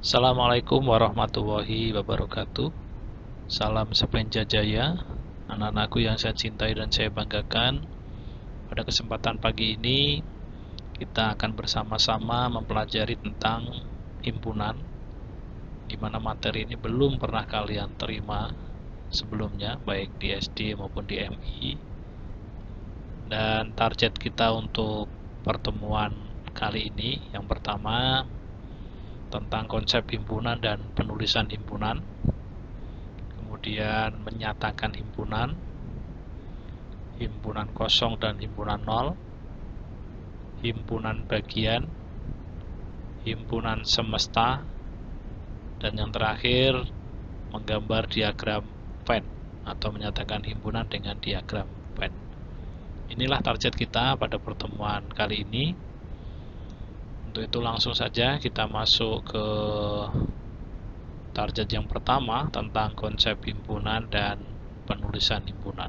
Assalamualaikum warahmatullahi wabarakatuh. Salam sepenja jaya, anak-anakku yang saya cintai dan saya banggakan. Pada kesempatan pagi ini, kita akan bersama-sama mempelajari tentang himpunan, di mana materi ini belum pernah kalian terima sebelumnya, baik di SD maupun di MI. Dan target kita untuk pertemuan kali ini, yang pertama tentang konsep himpunan dan penulisan himpunan, kemudian menyatakan himpunan, himpunan kosong dan himpunan nol, himpunan bagian, himpunan semesta, dan yang terakhir menggambar diagram Venn atau menyatakan himpunan dengan diagram Venn. Inilah target kita pada pertemuan kali ini. Untuk itu langsung saja kita masuk ke target yang pertama tentang konsep himpunan dan penulisan himpunan.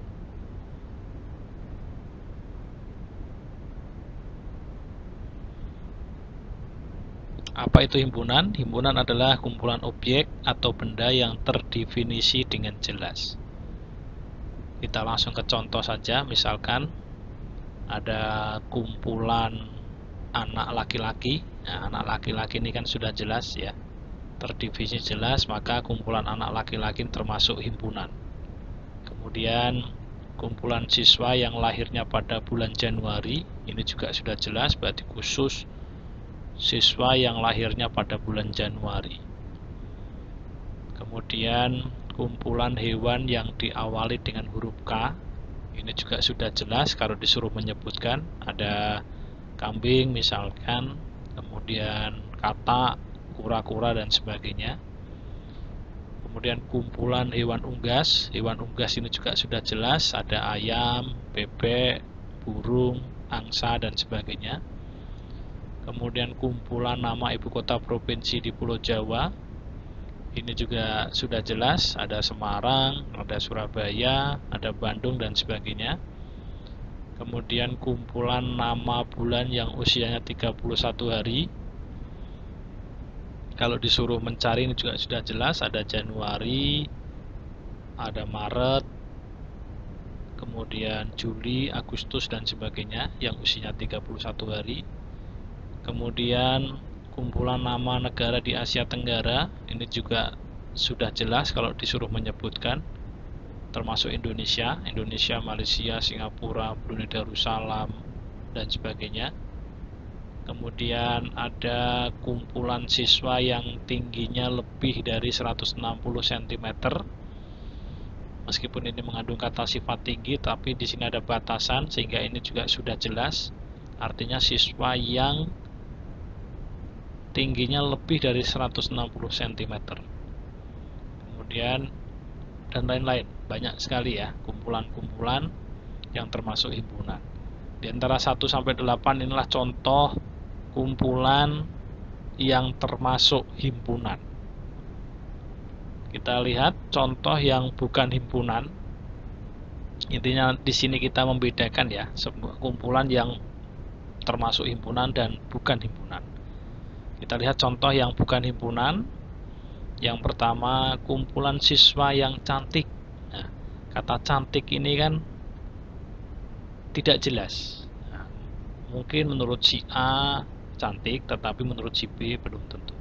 Apa itu himpunan? Himpunan adalah kumpulan objek atau benda yang terdefinisi dengan jelas. Kita langsung ke contoh saja, misalkan ada kumpulan anak laki-laki. Nah, anak laki-laki ini kan sudah jelas ya, terdefinisi jelas, maka kumpulan anak laki-laki termasuk himpunan. Kemudian kumpulan siswa yang lahirnya pada bulan Januari, ini juga sudah jelas, berarti khusus siswa yang lahirnya pada bulan Januari. Kemudian kumpulan hewan yang diawali dengan huruf K, ini juga sudah jelas kalau disuruh menyebutkan, ada kambing misalkan, kemudian katak, kura-kura dan sebagainya. Kemudian kumpulan hewan unggas ini juga sudah jelas, ada ayam, bebek, burung, angsa dan sebagainya. Kemudian kumpulan nama ibu kota provinsi di Pulau Jawa, ini juga sudah jelas, ada Semarang, ada Surabaya, ada Bandung dan sebagainya. Kemudian kumpulan nama bulan yang usianya 31 hari, kalau disuruh mencari ini juga sudah jelas, ada Januari, ada Maret, kemudian Juli, Agustus dan sebagainya yang usianya 31 hari. Kemudian kumpulan nama negara di Asia Tenggara, ini juga sudah jelas kalau disuruh menyebutkan, termasuk Indonesia, Malaysia, Singapura, Brunei Darussalam dan sebagainya. Kemudian ada kumpulan siswa yang tingginya lebih dari 160 cm. Meskipun ini mengandung kata sifat tinggi, tapi di sini ada batasan sehingga ini juga sudah jelas. Artinya siswa yang tingginya lebih dari 160 cm. Kemudian dan lain-lain, banyak sekali ya kumpulan-kumpulan yang termasuk himpunan. Di antara 1 sampai 8 inilah contoh kumpulan yang termasuk himpunan. Kita lihat contoh yang bukan himpunan. Intinya di sini kita membedakan ya, sebuah kumpulan yang termasuk himpunan dan bukan himpunan. Kita lihat contoh yang bukan himpunan. Yang pertama, kumpulan siswa yang cantik. Nah, kata cantik ini kan tidak jelas. Nah, mungkin menurut si A cantik, tetapi menurut si B belum tentu.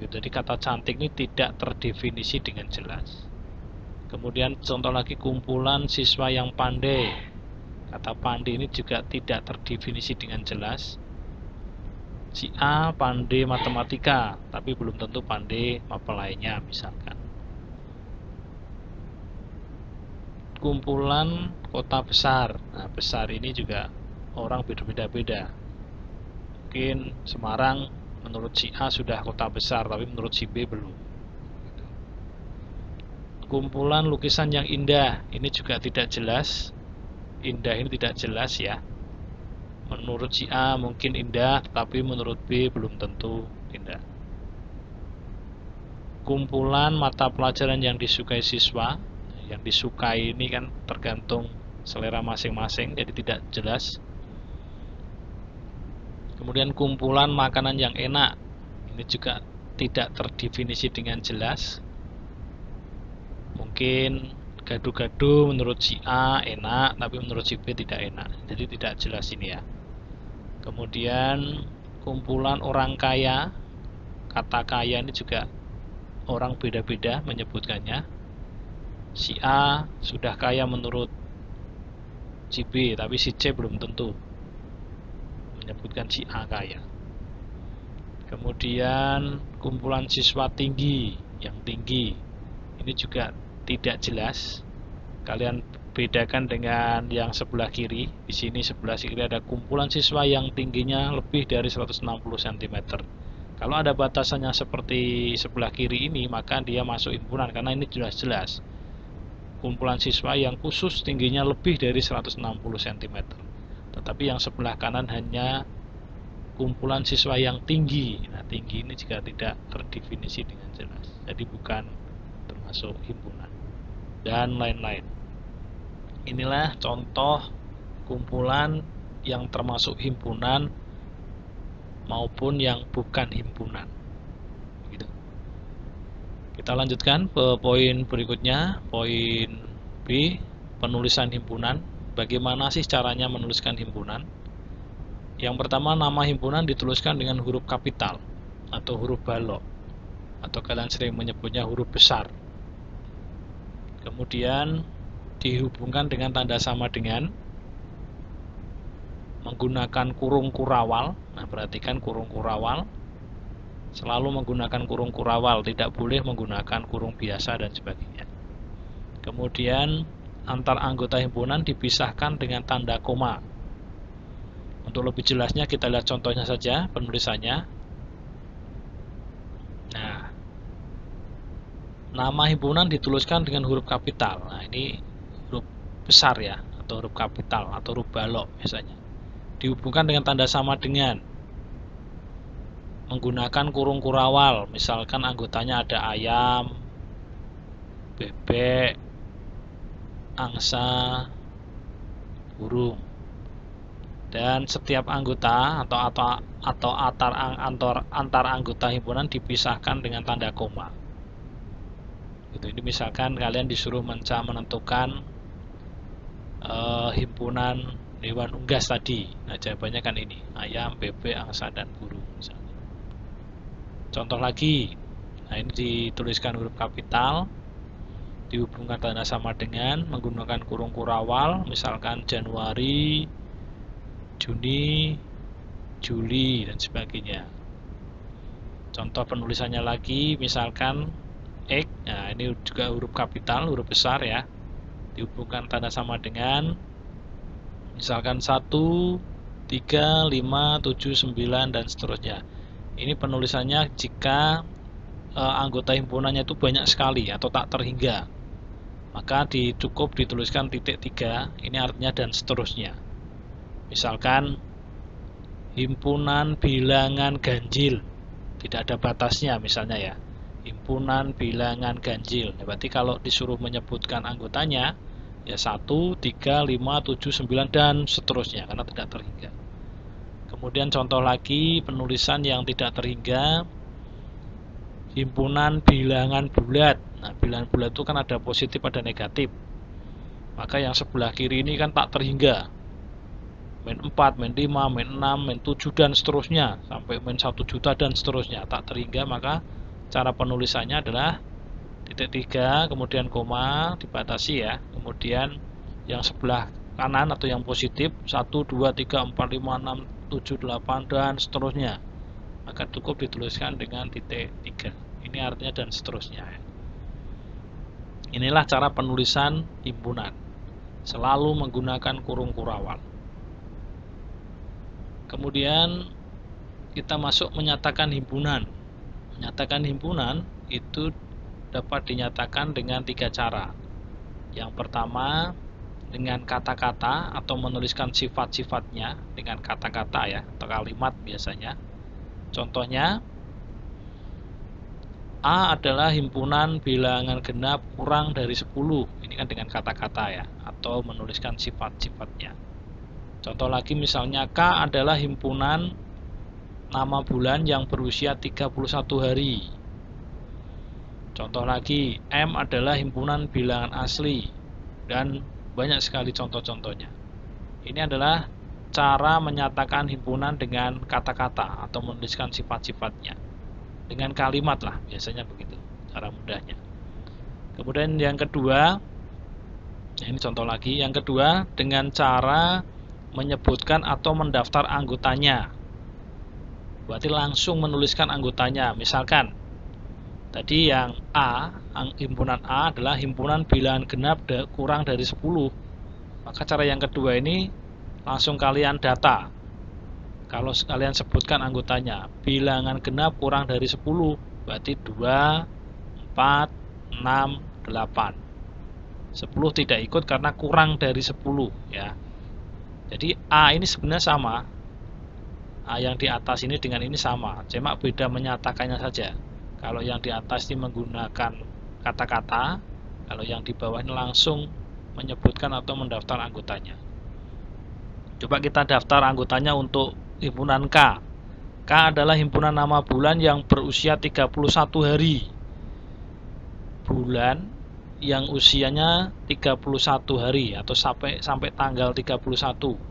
Jadi kata cantik ini tidak terdefinisi dengan jelas. Kemudian contoh lagi, kumpulan siswa yang pandai. Kata pandai ini juga tidak terdefinisi dengan jelas. Si A pandai matematika, tapi belum tentu pandai apa lainnya misalkan. Kumpulan kota besar. Nah, besar ini juga orang berbeda-beda. Mungkin Semarang menurut si A sudah kota besar, tapi menurut si B belum. Kumpulan lukisan yang indah, ini juga tidak jelas. Indah ini tidak jelas ya. Menurut si A mungkin indah, tapi menurut B belum tentu indah. Kumpulan mata pelajaran yang disukai siswa, yang disukai ini kan tergantung selera masing-masing, jadi tidak jelas. Kemudian kumpulan makanan yang enak, ini juga tidak terdefinisi dengan jelas. Mungkin gado-gado menurut si A enak, tapi menurut si B tidak enak. Jadi tidak jelas ini ya. Kemudian kumpulan orang kaya, kata kaya ini juga orang beda-beda menyebutkannya. Si A sudah kaya menurut si B, tapi si C belum tentu menyebutkan si A kaya. Kemudian kumpulan siswa tinggi, yang tinggi ini juga tidak jelas. Kalian bedakan dengan yang sebelah kiri. Di sini sebelah kiri ada kumpulan siswa yang tingginya lebih dari 160 cm. Kalau ada batasannya seperti sebelah kiri ini, maka dia masuk himpunan karena ini jelas-jelas kumpulan siswa yang khusus tingginya lebih dari 160 cm. Tetapi yang sebelah kanan hanya kumpulan siswa yang tinggi. Nah, tinggi ini juga tidak terdefinisi dengan jelas. Jadi bukan termasuk himpunan dan lain-lain. Inilah contoh kumpulan yang termasuk himpunan maupun yang bukan himpunan. Gitu. Kita lanjutkan ke poin berikutnya, poin B, penulisan himpunan. Bagaimana sih caranya menuliskan himpunan? Yang pertama, nama himpunan dituliskan dengan huruf kapital atau huruf balok, atau kalian sering menyebutnya huruf besar. Kemudian dihubungkan dengan tanda sama dengan, menggunakan kurung kurawal. Nah, perhatikan kurung kurawal, selalu menggunakan kurung kurawal, tidak boleh menggunakan kurung biasa dan sebagainya. Kemudian antar anggota himpunan dipisahkan dengan tanda koma. Untuk lebih jelasnya kita lihat contohnya saja penulisannya. Nah, nama himpunan dituliskan dengan huruf kapital. Nah, ini huruf besar ya, atau huruf kapital atau huruf balok biasanya. Dihubungkan dengan tanda sama dengan, menggunakan kurung kurawal. Misalkan anggotanya ada ayam, bebek, angsa, burung. Dan setiap anggota atau antar anggota himpunan dipisahkan dengan tanda koma. Ini misalkan kalian disuruh menentukan himpunan hewan unggas tadi. Nah, jawabannya kan ini, ayam, bebek, angsa, dan burung misalnya. Contoh lagi, nah ini dituliskan huruf kapital, dihubungkan tanda sama dengan, menggunakan kurung kurawal, misalkan Januari, Juni, Juli, dan sebagainya. Contoh penulisannya lagi, misalkan X, nah ini juga huruf kapital, huruf besar ya, dihubungkan tanda sama dengan, misalkan 1, 3, 5, 7, 9, dan seterusnya. Ini penulisannya jika anggota himpunannya itu banyak sekali atau tak terhingga, maka cukup dituliskan titik 3, ini artinya dan seterusnya. Misalkan himpunan bilangan ganjil, tidak ada batasnya misalnya ya, himpunan bilangan ganjil. Berarti kalau disuruh menyebutkan anggotanya ya 1, 3, 5, 7, 9, dan seterusnya karena tidak terhingga. Kemudian contoh lagi penulisan yang tidak terhingga, himpunan bilangan bulat. Nah, bilangan bulat itu kan ada positif ada negatif. Maka yang sebelah kiri ini kan tak terhingga. Min 4, min 5, min 6, min 7, dan seterusnya sampai min 1 juta dan seterusnya tak terhingga. Maka cara penulisannya adalah titik 3 kemudian koma dibatasi ya, kemudian yang sebelah kanan atau yang positif 1, 2, 3, 4, 5, 6, 7, 8 dan seterusnya, maka cukup dituliskan dengan titik 3. Ini artinya dan seterusnya. Inilah cara penulisan himpunan, selalu menggunakan kurung kurawal. Kemudian kita masuk menyatakan himpunan. Menyatakan himpunan itu dapat dinyatakan dengan 3 cara. Yang pertama dengan kata-kata atau menuliskan sifat-sifatnya dengan kata-kata ya, atau kalimat biasanya. Contohnya, A adalah himpunan bilangan genap kurang dari 10. Ini kan dengan kata-kata ya, atau menuliskan sifat-sifatnya. Contoh lagi misalnya, K adalah himpunan nama bulan yang berusia 31 hari. Contoh lagi, M adalah himpunan bilangan asli, dan banyak sekali contoh-contohnya. Ini adalah cara menyatakan himpunan dengan kata-kata atau menuliskan sifat-sifatnya. Dengan kalimat lah, biasanya begitu, cara mudahnya. Kemudian yang kedua, ini contoh lagi, yang kedua dengan cara menyebutkan atau mendaftar anggotanya. Berarti langsung menuliskan anggotanya. Misalkan tadi yang A, himpunan A adalah himpunan bilangan genap kurang dari 10. Maka cara yang kedua ini langsung kalian data. Kalau kalian sebutkan anggotanya, bilangan genap kurang dari 10, berarti 2, 4, 6, 8. 10 tidak ikut karena kurang dari 10 ya. Jadi A ini sebenarnya sama. A yang di atas ini dengan ini sama, cuma beda menyatakannya saja. Kalau yang di atas ini menggunakan kata-kata, kalau yang di bawah ini langsung menyebutkan atau mendaftar anggotanya. Coba kita daftar anggotanya untuk himpunan K. K adalah himpunan nama bulan yang berusia 31 hari. Bulan yang usianya 31 hari atau sampai tanggal 31.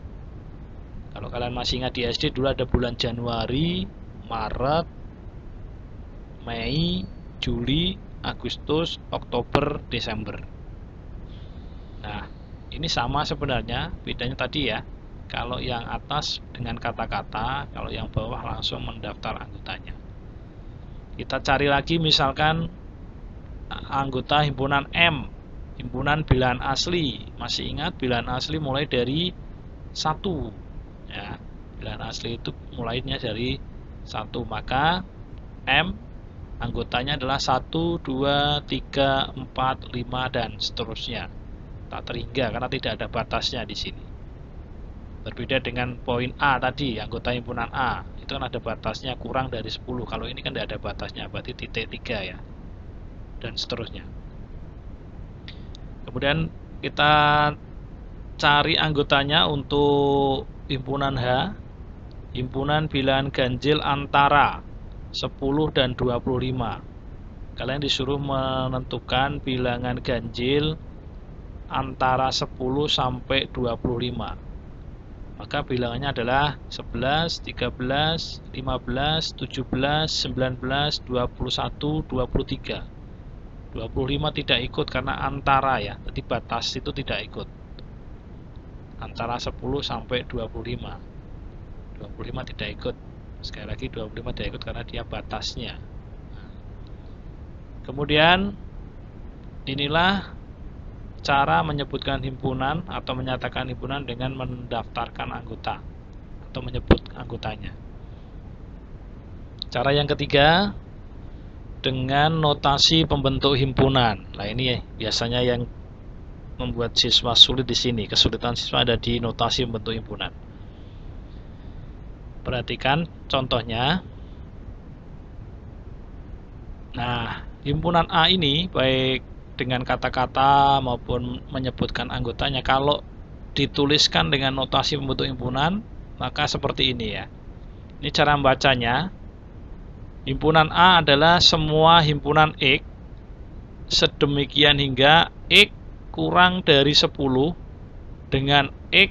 Kalau kalian masih ingat di SD dulu ada bulan Januari, Maret, Mei, Juli, Agustus, Oktober, Desember. Nah, ini sama sebenarnya, bedanya tadi ya. Kalau yang atas dengan kata-kata, kalau yang bawah langsung mendaftar anggotanya. Kita cari lagi misalkan anggota himpunan M, himpunan bilangan asli. Masih ingat bilangan asli mulai dari 1 ya, bilangan asli itu mulainya dari 1. Maka M anggotanya adalah 1, 2, 3, 4, 5 dan seterusnya. Tak terhingga karena tidak ada batasnya di sini. Berbeda dengan poin A tadi, anggota himpunan A itu kan ada batasnya kurang dari 10. Kalau ini kan tidak ada batasnya, berarti titik 3 ya, dan seterusnya. Kemudian kita cari anggotanya untuk himpunan H, himpunan bilangan ganjil antara 10 dan 25. Kalian disuruh menentukan bilangan ganjil antara 10 sampai 25. Maka bilangannya adalah 11, 13, 15, 17, 19, 21, 23. 25 tidak ikut karena antara ya, jadi batas itu tidak ikut. Antara 10 sampai 25. 25 tidak ikut. Sekali lagi 25 tidak ikut karena dia batasnya. Kemudian inilah cara menyebutkan himpunan atau menyatakan himpunan dengan mendaftarkan anggota atau menyebut anggotanya. Cara yang ketiga dengan notasi pembentuk himpunan. Nah ini biasanya yang membuat siswa sulit di sini. Kesulitan siswa ada di notasi pembentuk himpunan. Perhatikan contohnya. Nah, himpunan A ini baik dengan kata-kata maupun menyebutkan anggotanya, kalau dituliskan dengan notasi pembentuk himpunan maka seperti ini ya. Ini cara membacanya. Himpunan A adalah semua himpunan X sedemikian hingga X kurang dari 10 dengan X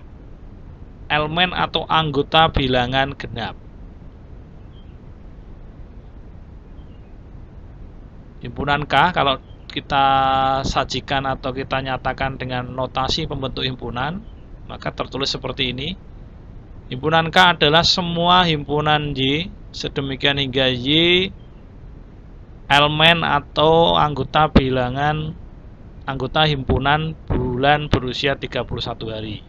elemen atau anggota bilangan genap. Himpunan K kalau kita sajikan atau kita nyatakan dengan notasi pembentuk himpunan, maka tertulis seperti ini. Himpunan K adalah semua himpunan Y sedemikian hingga Y elemen atau anggota bilangan anggota himpunan bulan berusia 31 hari.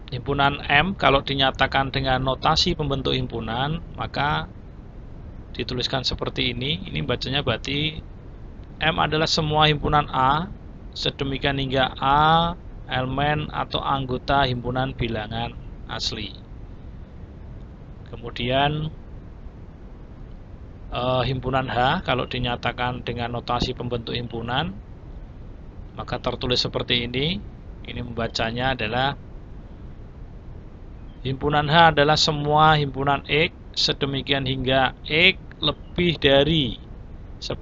Himpunan M kalau dinyatakan dengan notasi pembentuk himpunan maka dituliskan seperti ini. Ini bacanya berarti M adalah semua himpunan A sedemikian hingga A elemen atau anggota himpunan bilangan asli. Kemudian himpunan H kalau dinyatakan dengan notasi pembentuk himpunan maka tertulis seperti ini. Ini membacanya adalah Himpunan H adalah semua himpunan X sedemikian hingga X lebih dari 10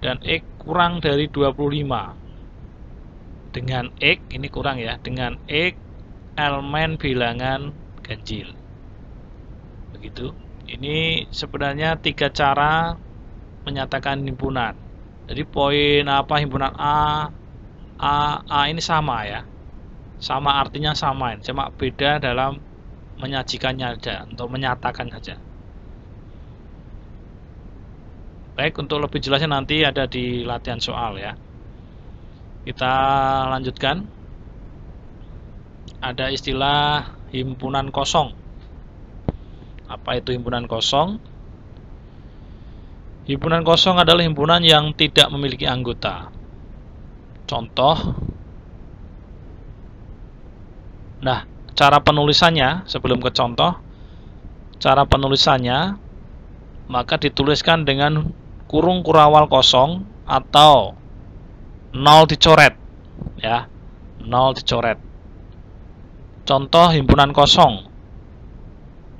dan X kurang dari 25. Dengan X, ini kurang ya, dengan X elemen bilangan ganjil. Begitu. Ini sebenarnya 3 cara menyatakan himpunan. Jadi poin apa himpunan A ini sama ya. Sama artinya sama, cuma beda dalam menyajikannya saja, untuk menyatakan saja. Baik, untuk lebih jelasnya nanti ada di latihan soal ya. Kita lanjutkan. Ada istilah himpunan kosong. Apa itu himpunan kosong? Himpunan kosong adalah himpunan yang tidak memiliki anggota. Contoh. Nah, cara penulisannya sebelum ke contoh, cara penulisannya maka dituliskan dengan kurung kurawal kosong atau nol dicoret ya, nol dicoret. Contoh himpunan kosong,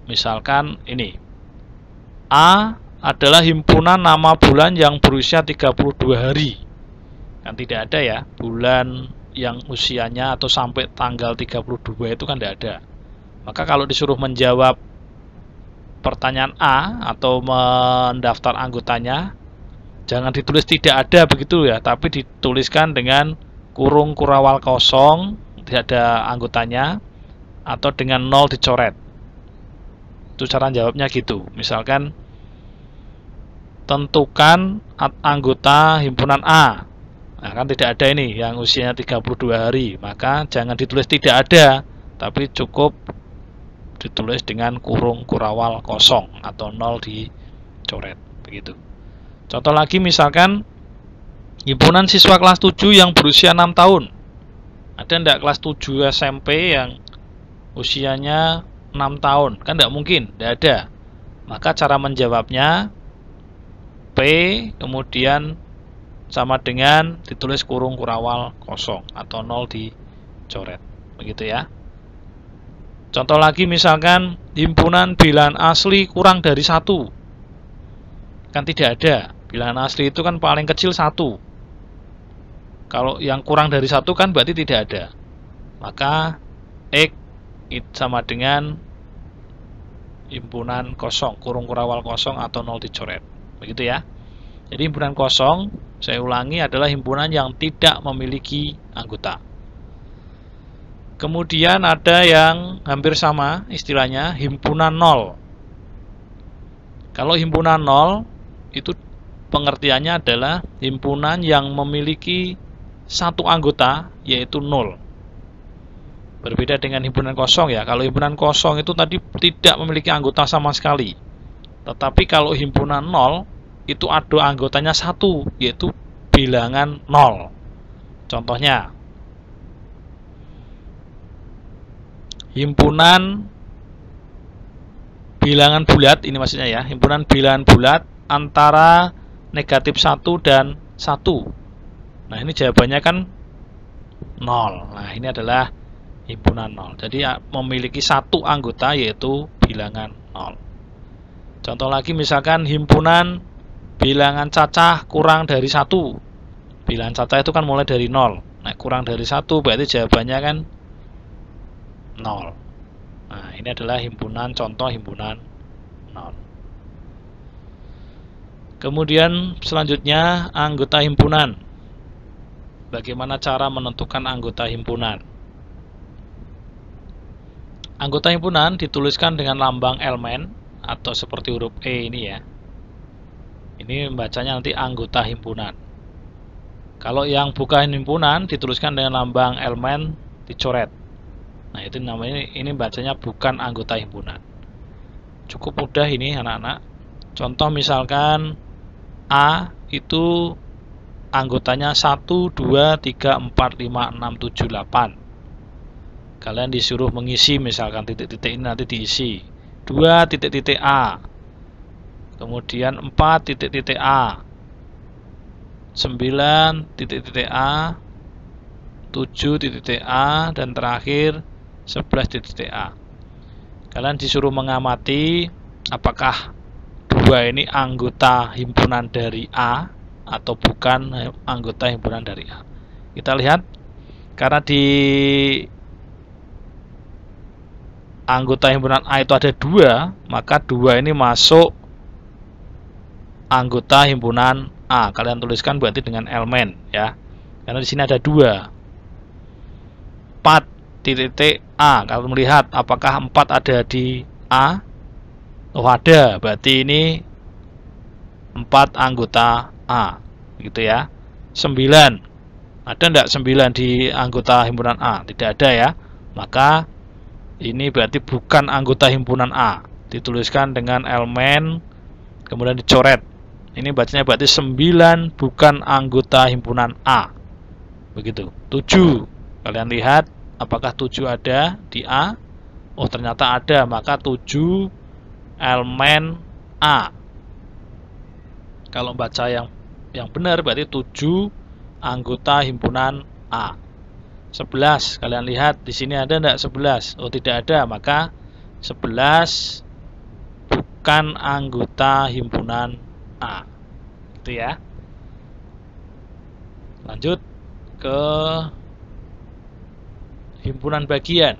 misalkan ini, A adalah himpunan nama bulan yang berusia 32 hari. Kan tidak ada ya, bulan yang usianya atau sampai tanggal 32 itu kan tidak ada. Maka kalau disuruh menjawab pertanyaan A atau mendaftar anggotanya, jangan ditulis tidak ada begitu ya, tapi dituliskan dengan kurung kurawal kosong, tidak ada anggotanya, atau dengan nol dicoret. Itu cara jawabnya gitu. Misalkan tentukan anggota himpunan A. Nah, kan tidak ada ini yang usianya 32 hari, maka jangan ditulis tidak ada, tapi cukup ditulis dengan kurung kurawal kosong atau nol dicoret begitu. Contoh lagi, misalkan himpunan siswa kelas 7 yang berusia 6 tahun. Ada enggak kelas 7 SMP yang usianya 6 tahun? Kan enggak mungkin, enggak ada. Maka cara menjawabnya P kemudian sama dengan ditulis kurung kurawal kosong atau nol dicoret. Begitu ya. Contoh lagi, misalkan himpunan bilangan asli kurang dari 1. Kan tidak ada. Bilangan asli itu kan paling kecil 1. Kalau yang kurang dari 1 kan berarti tidak ada. Maka X sama dengan himpunan kosong, kurung kurawal kosong atau nol dicoret. Begitu ya. Jadi himpunan kosong, saya ulangi, adalah himpunan yang tidak memiliki anggota. Kemudian ada yang hampir sama istilahnya, himpunan nol. Kalau himpunan nol itu pengertiannya adalah himpunan yang memiliki satu anggota, yaitu 0. Berbeda dengan himpunan kosong ya. Kalau himpunan kosong itu tadi tidak memiliki anggota sama sekali. Tetapi kalau himpunan 0 itu ada anggotanya 1, yaitu bilangan 0. Contohnya, himpunan bilangan bulat, ini maksudnya ya, himpunan bilangan bulat antara negatif 1 dan 1. Nah, ini jawabannya kan 0. Nah, ini adalah himpunan 0. Jadi memiliki satu anggota, yaitu bilangan 0. Contoh lagi, misalkan himpunan bilangan cacah kurang dari 1. Bilangan cacah itu kan mulai dari 0. Nah, kurang dari 1 berarti jawabannya kan 0. Nah, ini adalah himpunan, contoh himpunan 0. Kemudian selanjutnya anggota himpunan. Bagaimana cara menentukan anggota himpunan? Anggota himpunan dituliskan dengan lambang elemen atau seperti huruf E ini ya. Ini membacanya nanti anggota himpunan. Kalau yang bukan himpunan dituliskan dengan lambang elemen dicoret. Nah, itu namanya, ini bacanya bukan anggota himpunan. Cukup mudah ini anak-anak. Contoh misalkan A itu anggotanya 1, 2, 3, 4, 5, 6, 7, 8. Kalian disuruh mengisi, misalkan titik-titik ini nanti diisi. 2 titik-titik A. Kemudian 4 titik-titik A. 9 titik-titik A. 7 titik-titik A. Dan terakhir 11 titik-titik A. Kalian disuruh mengamati apakah dua ini anggota himpunan dari A atau bukan anggota himpunan dari A. Kita lihat, karena di anggota himpunan A itu ada dua, maka dua ini masuk anggota himpunan A. Kalian tuliskan berarti dengan elemen ya. Karena di sini ada dua. 4.A. Kalau melihat apakah 4 ada di A? Oh, ada. Berarti ini 4 anggota A. Gitu ya. 9. Ada enggak 9 di anggota himpunan A? Tidak ada ya. Maka ini berarti bukan anggota himpunan A. Dituliskan dengan elemen kemudian dicoret. Ini bacanya berarti 9 bukan anggota himpunan A. Begitu. 7. Kalian lihat apakah 7 ada di A? Oh, ternyata ada. Maka 7 elemen A. Kalau baca yang benar berarti 7 anggota himpunan A. 11. Kalian lihat di sini ada enggak 11? Oh, tidak ada. Maka 11 bukan anggota himpunan A. Itu ya. Lanjut ke himpunan bagian.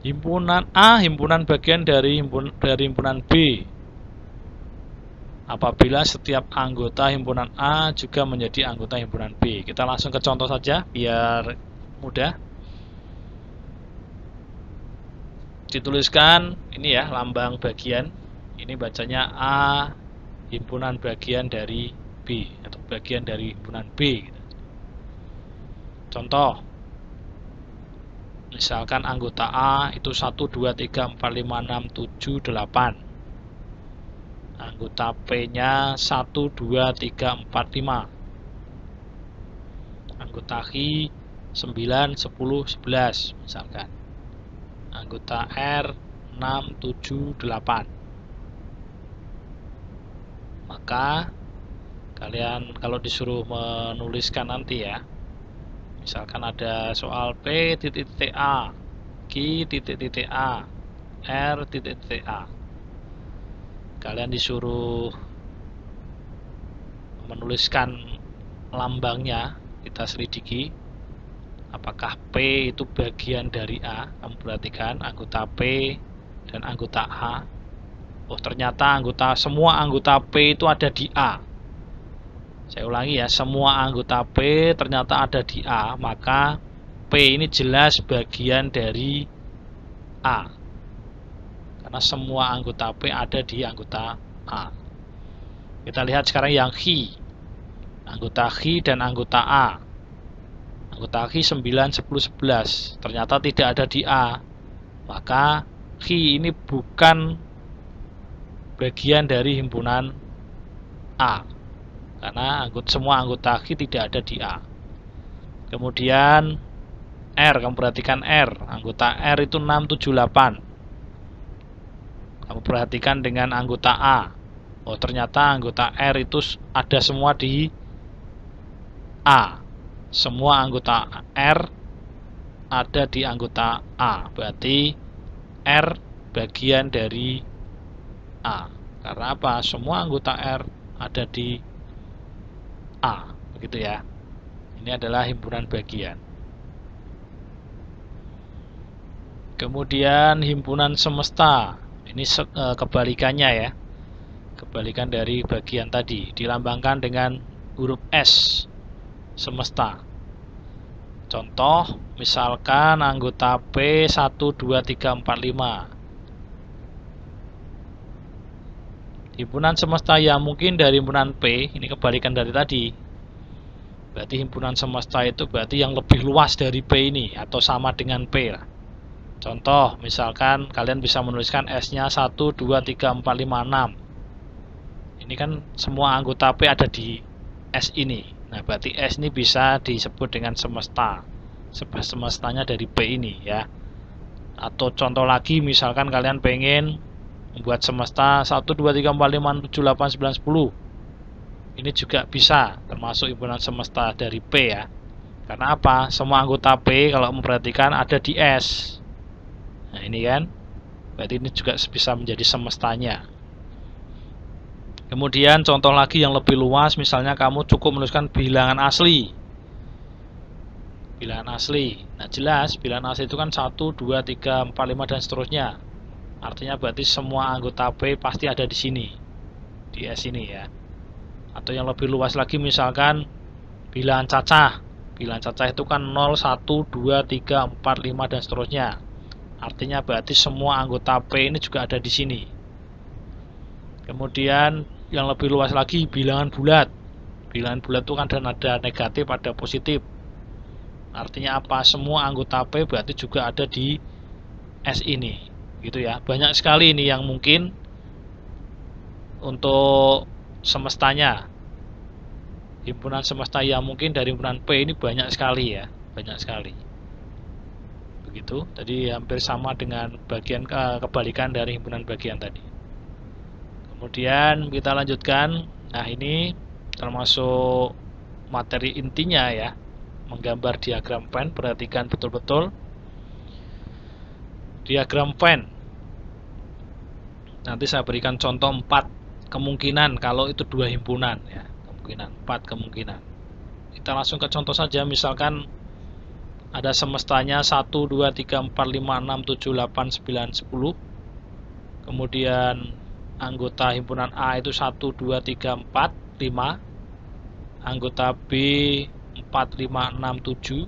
Himpunan A himpunan bagian dari himpunan B. Apabila setiap anggota himpunan A juga menjadi anggota himpunan B. Kita langsung ke contoh saja biar mudah. Dituliskan ini ya, lambang bagian. Ini bacanya A himpunan bagian dari B atau bagian dari himpunan B. Contoh, misalkan anggota A itu 1, 2, 3, 4, 5, 6, 7, 8. Anggota P-nya 1, 2, 3, 4, 5. Anggota I 9, 10, 11 misalkan. Anggota R 6, 7, 8. Maka kalian kalau disuruh menuliskan nanti ya, misalkan ada soal P.A, Q.A, R.A, kalian disuruh menuliskan lambangnya. Kita selidiki apakah P itu bagian dari A. Kamu perhatikan anggota P dan anggota A. Oh, ternyata semua anggota P itu ada di A. Saya ulangi ya, semua anggota P ternyata ada di A, maka P ini jelas bagian dari A. Karena semua anggota P ada di anggota A. Kita lihat sekarang yang Hi. Anggota Hi dan anggota A. Anggota Hi 9, 10, 11. Ternyata tidak ada di A. Maka Hi ini bukan bagian dari himpunan A. Karena semua anggota Hi tidak ada di A. Kemudian R, kamu perhatikan R. Anggota R itu 6, 7, 8. Kamu perhatikan dengan anggota A. Oh, ternyata anggota R itu ada semua di A. Semua anggota R ada di anggota A. Berarti R bagian dari A. Karena apa? Semua anggota R ada di A. Begitu ya. Ini adalah himpunan bagian. Kemudian himpunan semesta. Ini kebalikannya ya. Kebalikan dari bagian tadi. Dilambangkan dengan huruf S. Semesta. Contoh, misalkan anggota P 1, 2, 3, 4, 5. Himpunan semesta yang mungkin dari himpunan P, ini kebalikan dari tadi. Berarti himpunan semesta itu berarti yang lebih luas dari P ini, atau sama dengan P lah. Contoh, misalkan kalian bisa menuliskan S-nya 1, 2, 3, 4, 5, 6. Ini kan semua anggota P ada di S ini. Nah, berarti S ini bisa disebut dengan semesta. Semestanya dari P ini ya. Atau contoh lagi, misalkan kalian pengen membuat semesta 1, 2, 3, 4, 5, 7, 8, 9, 10. Ini juga bisa termasuk himpunan semesta dari P ya. Karena apa? Semua anggota P kalau memperhatikan ada di S. Nah ini kan, berarti ini juga bisa menjadi semestanya. Kemudian contoh lagi yang lebih luas, misalnya kamu cukup menuliskan bilangan asli. Bilangan asli. Nah jelas bilangan asli itu kan 1, 2, 3, 4, 5 dan seterusnya. Artinya berarti semua anggota B pasti ada di sini. Di S ini ya. Atau yang lebih luas lagi misalkan bilangan cacah. Bilangan cacah itu kan 0, 1, 2, 3, 4, 5 dan seterusnya. Artinya berarti semua anggota P ini juga ada di sini. Kemudian yang lebih luas lagi bilangan bulat. Bilangan bulat itu kan ada negatif, ada positif. Artinya apa? Semua anggota P berarti juga ada di S ini. Gitu ya. Banyak sekali ini yang mungkin untuk semestanya. Himpunan semesta yang mungkin dari himpunan P ini banyak sekali ya. Banyak sekali. Begitu. Jadi hampir sama dengan bagian kebalikan dari himpunan bagian tadi. Kemudian kita lanjutkan. Nah ini termasuk materi intinya ya, menggambar diagram Venn. Perhatikan betul-betul diagram Venn. Nanti saya berikan contoh 4 kemungkinan kalau itu 2 himpunan ya, kemungkinan 4 kemungkinan. Kita langsung ke contoh saja. Misalkan ada semestanya 1, 2, 3, 4, 5, 6, 7, 8, 9, 10. Kemudian anggota himpunan A itu 1, 2, 3, 4, 5. Anggota B 4, 5, 6, 7.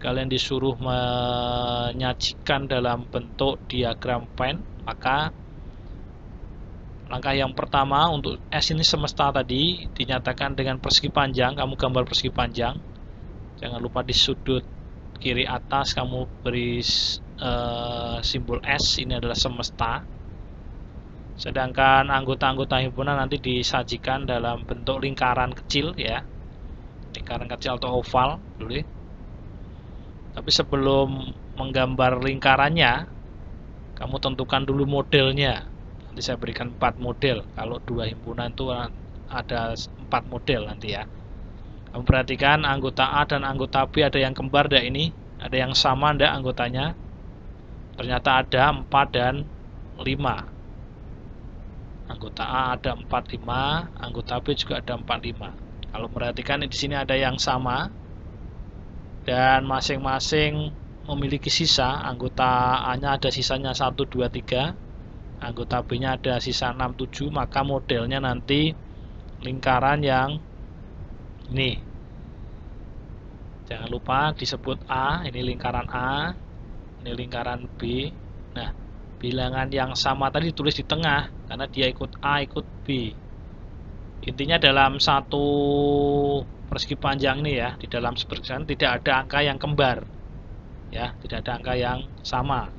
Kalian disuruh menyajikan dalam bentuk diagram Venn. Maka langkah yang pertama untuk S ini semesta tadi dinyatakan dengan persegi panjang. Kamu gambar persegi panjang. Jangan lupa di sudut kiri atas kamu beri simbol S. Ini adalah semesta. Sedangkan anggota-anggota himpunan nanti disajikan dalam bentuk lingkaran kecil ya. Lingkaran kecil atau oval dulu. Tapi sebelum menggambar lingkarannya, kamu tentukan dulu modelnya. Nanti saya berikan 4 model. Kalau 2 himpunan itu ada 4 model nanti ya. Kamu perhatikan anggota A dan anggota B ada yang kembar enggak ini? Ada yang sama enggak anggotanya? Ternyata ada 4 dan 5. Anggota A ada 4, 5, anggota B juga ada 4, 5. Kalau perhatikan di sini ada yang sama dan masing-masing memiliki sisa. Anggota A-nya ada sisanya 1, 2, 3. Anggota B-nya ada sisa 6, 7. Maka modelnya nanti lingkaran yang ini. Jangan lupa disebut A, ini lingkaran A, ini lingkaran B. Nah, bilangan yang sama tadi ditulis di tengah karena dia ikut A ikut B. Intinya dalam satu persegi panjang ini ya, di dalam persegi tidak ada angka yang kembar ya, tidak ada angka yang sama.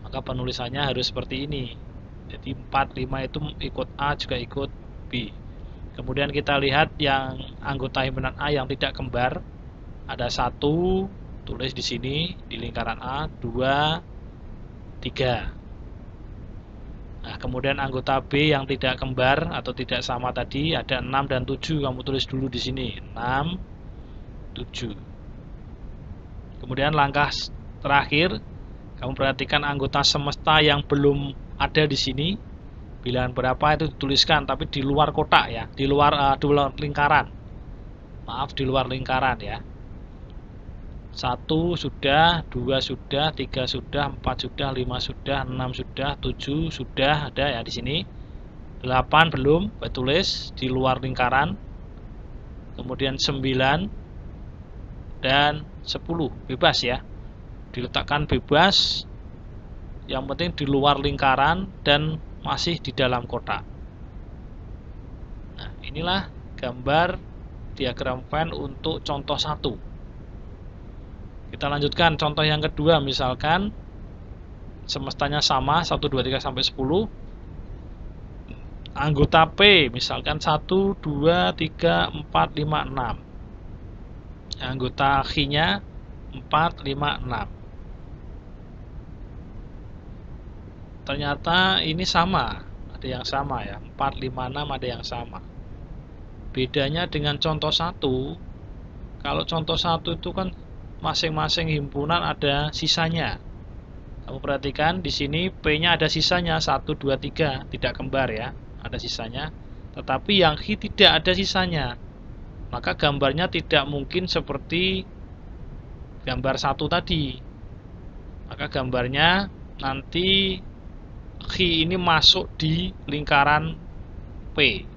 Maka penulisannya harus seperti ini. Jadi 4, 5 itu ikut A juga ikut B. Kemudian kita lihat yang anggota himpunan A yang tidak kembar. Ada 1, tulis di sini di lingkaran A, 2, 3. Nah, kemudian anggota B yang tidak kembar atau tidak sama tadi ada 6 dan 7. Kamu tulis dulu di sini. 6, 7. Kemudian langkah terakhir, kamu perhatikan anggota semesta yang belum ada di sini. Bilangan berapa itu dituliskan tapi di luar kotak ya, di luar lingkaran. Maaf, di luar lingkaran ya. 1 sudah, 2 sudah, 3 sudah, 4 sudah, 5 sudah, 6 sudah, 7 sudah ada ya di sini. 8 belum, saya tulis di luar lingkaran. Kemudian 9 dan 10 bebas ya. Diletakkan bebas. Yang penting di luar lingkaran dan masih di dalam kotak. Nah, inilah gambar diagram Venn untuk contoh 1. Kita lanjutkan contoh yang kedua, misalkan semestanya sama 1, 2, 3 sampai 10. Anggota P misalkan 1, 2, 3, 4, 5, 6. Anggota Q-nya 4, 5, 6. Ternyata ini sama, ada yang sama ya, 4, 5, 6 ada yang sama. Bedanya dengan contoh 1, kalau contoh 1 itu kan masing-masing himpunan ada sisanya. Kamu perhatikan di sini P-nya ada sisanya 1, 2, 3, tidak kembar ya, ada sisanya. Tetapi yang H tidak ada sisanya. Maka gambarnya tidak mungkin seperti gambar 1 tadi. Maka gambarnya nanti H ini masuk di lingkaran P.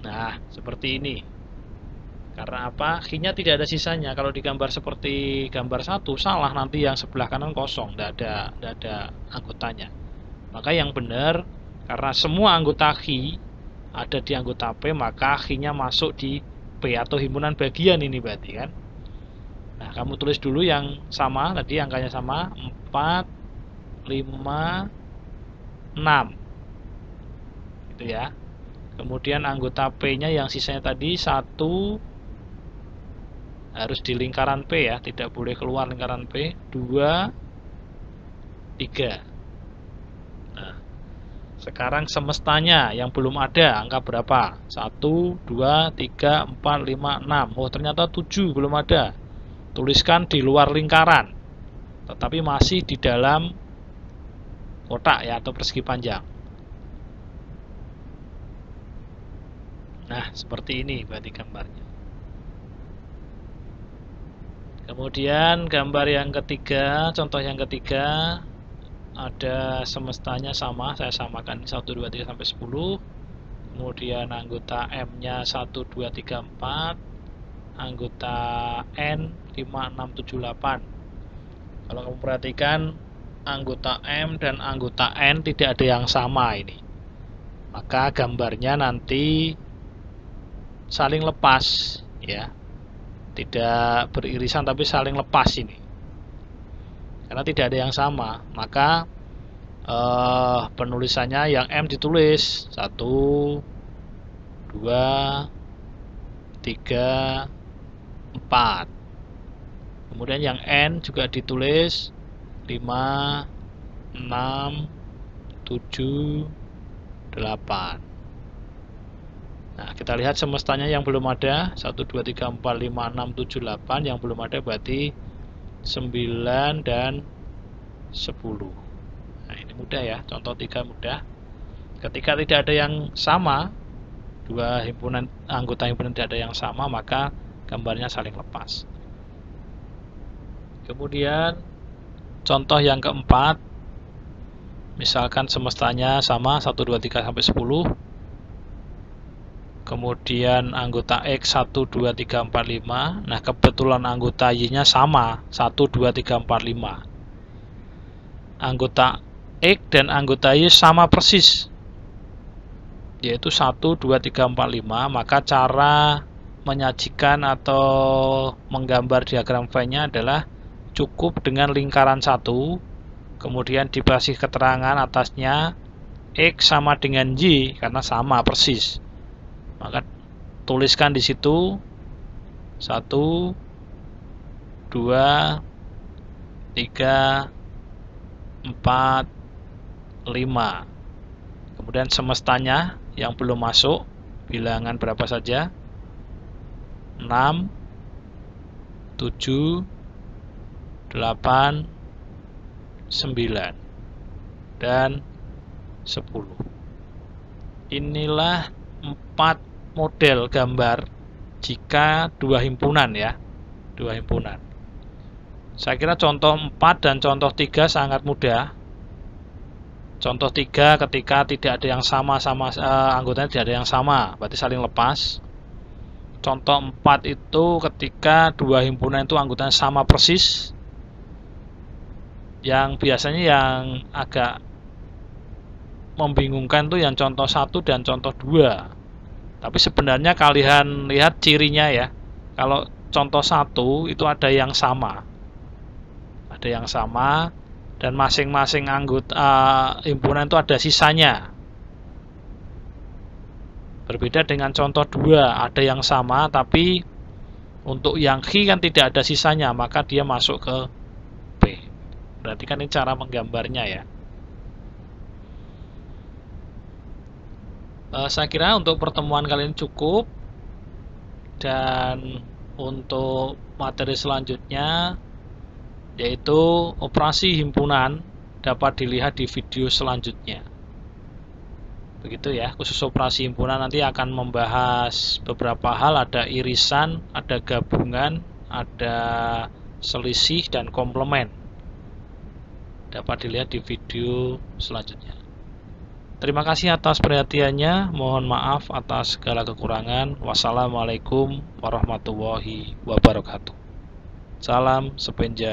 Nah, seperti ini. Karena apa? H-nya tidak ada sisanya. Kalau digambar seperti gambar 1 salah, nanti yang sebelah kanan kosong, tidak ada anggotanya. Maka yang benar, karena semua anggota H ada di anggota P, maka H-nya masuk di P atau himpunan bagian ini berarti kan. Nah, kamu tulis dulu yang sama, tadi angkanya sama, 4, 5, 6. Gitu ya. Kemudian anggota P-nya yang sisanya tadi 1, harus di lingkaran P ya, tidak boleh keluar lingkaran P. 2, 3. Nah, sekarang semestanya yang belum ada angka berapa? 1, 2, 3, 4, 5, 6. Oh, ternyata 7 belum ada. Tuliskan di luar lingkaran, tetapi masih di dalam kotak ya, atau persegi panjang. Nah, seperti ini berarti gambarnya. Kemudian gambar yang ketiga, contoh yang ketiga, ada semestanya sama, saya samakan 1, 2, 3 sampai 10. Kemudian anggota M-nya 1, 2, 3, 4. Anggota N 5, 6, 7, 8. Kalau kamu perhatikan anggota M dan anggota N tidak ada yang sama ini. Maka gambarnya nanti saling lepas ya. Tidak beririsan tapi saling lepas ini. Karena tidak ada yang sama, maka penulisannya yang M ditulis 1, 2, 3, 4. Kemudian yang N juga ditulis 5, 6, 7, 8. Nah, kita lihat semestanya yang belum ada 1, 2, 3, 4, 5, 6, 7, 8. Yang belum ada berarti 9 dan 10. Nah, ini mudah ya, contoh 3 mudah. Ketika tidak ada yang sama, dua himpunan anggota himpunan tidak ada yang sama, maka gambarnya saling lepas. Kemudian contoh yang keempat, misalkan semestanya sama 1, 2, 3 sampai 10. Kemudian anggota X 1, 2, 3, 4, 5. Nah, kebetulan anggota Y-nya sama 1, 2, 3, 4, 5. Anggota X dan anggota Y sama persis, yaitu 1, 2, 3, 4, 5. Maka cara menyajikan atau menggambar diagram Venn-nya adalah cukup dengan lingkaran 1, kemudian dikasih keterangan atasnya X sama dengan Y karena sama persis. Maka tuliskan di situ 1, 2, 3, 4, 5. Kemudian semestanya yang belum masuk, bilangan berapa saja? 6, 7, 8, 9, dan 10. Inilah 4 model gambar jika dua himpunan ya, dua himpunan. Saya kira contoh 4 dan contoh 3 sangat mudah. Contoh 3 ketika tidak ada yang sama-sama, anggotanya tidak ada yang sama, berarti saling lepas. Contoh 4 itu ketika dua himpunan itu anggotanya sama persis. Yang biasanya yang agak membingungkan tuh yang contoh 1 dan contoh 2. Tapi sebenarnya kalian lihat cirinya ya. Kalau contoh 1 itu ada yang sama. Ada yang sama dan masing-masing anggota himpunan itu ada sisanya. Berbeda dengan contoh 2, ada yang sama tapi untuk yang H kan tidak ada sisanya, maka dia masuk ke P. Berarti kan ini cara menggambarnya ya. Saya kira untuk pertemuan kali ini cukup, dan untuk materi selanjutnya yaitu operasi himpunan, dapat dilihat di video selanjutnya. Begitu ya, khusus operasi himpunan nanti akan membahas beberapa hal, ada irisan, ada gabungan, ada selisih dan komplement. Dapat dilihat di video selanjutnya. Terima kasih atas perhatiannya, mohon maaf atas segala kekurangan. Wassalamualaikum warahmatullahi wabarakatuh. Salam sepenja.